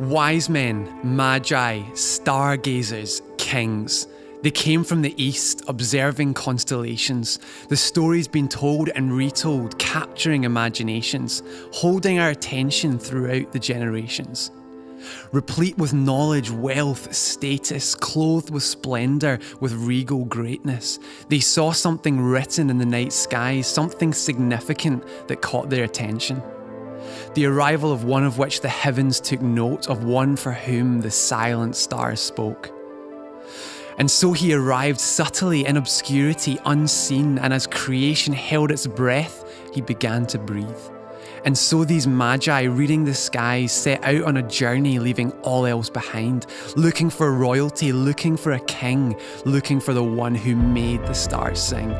Wise men, Magi, stargazers, kings. They came from the east, observing constellations. The stories being told and retold, capturing imaginations, holding our attention throughout the generations. Replete with knowledge, wealth, status, clothed with splendour, with regal greatness, they saw something written in the night skies, something significant that caught their attention. The arrival of one of which the heavens took note, of one for whom the silent stars spoke. And so he arrived subtly in obscurity, unseen, and as creation held its breath, he began to breathe. And so these Magi, reading the skies, set out on a journey, leaving all else behind, looking for royalty, looking for a king, looking for the one who made the stars sing.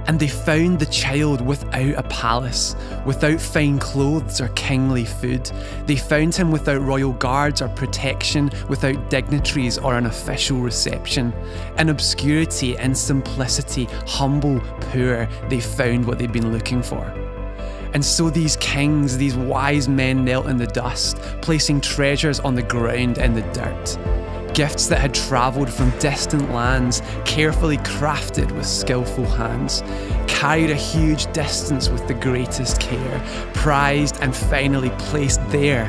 And they found the child without a palace, without fine clothes or kingly food. They found him without royal guards or protection, without dignitaries or an official reception. In obscurity, in simplicity, humble, poor, they found what they'd been looking for. And so these kings, these wise men knelt in the dust, placing treasures on the ground in the dirt. Gifts that had travelled from distant lands, carefully crafted with skillful hands, carried a huge distance with the greatest care, prized and finally placed there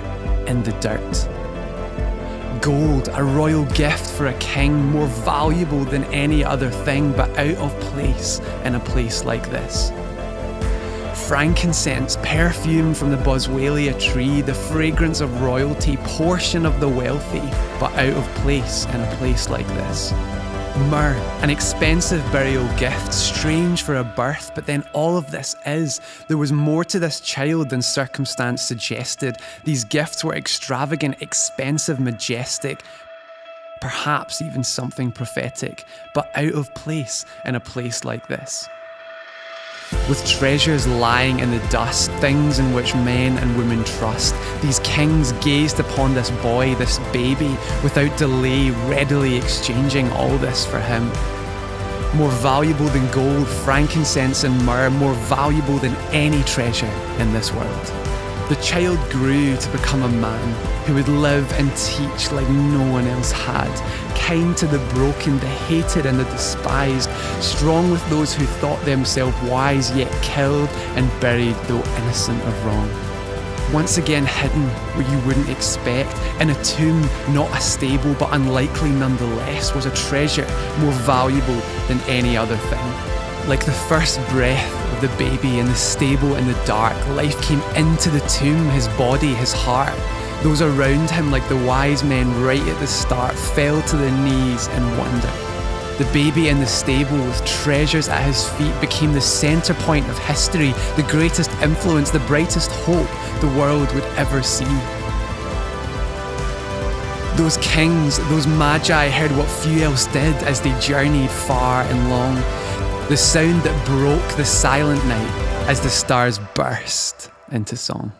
in the dirt. Gold, a royal gift for a king, more valuable than any other thing, but out of place in a place like this. Frankincense, perfume from the boswellia tree, the fragrance of royalty, portion of the wealthy, but out of place in a place like this. Myrrh, an expensive burial gift, strange for a birth, but then all of this there was more to this child than circumstance suggested. These gifts were extravagant, expensive, majestic, perhaps even something prophetic, but out of place in a place like this. With treasures lying in the dust, things in which men and women trust, these kings gazed upon this boy, this baby, without delay, readily exchanging all this for him. More valuable than gold, frankincense and myrrh, more valuable than any treasure in this world. The child grew to become a man who would live and teach like no one else had, kind to the broken, the hated and the despised, strong with those who thought themselves wise, yet killed and buried though innocent of wrong. Once again hidden where you wouldn't expect, in a tomb, not a stable but unlikely nonetheless, was a treasure more valuable than any other thing. Like the first breath of the baby in the stable in the dark, life came into the tomb, his body, his heart. Those around him, like the wise men right at the start, fell to their knees in wonder. The baby in the stable with treasures at his feet became the centre point of history, the greatest influence, the brightest hope the world would ever see. Those kings, those Magi heard what few else did as they journeyed far and long. The sound that broke the silent night as the stars burst into song.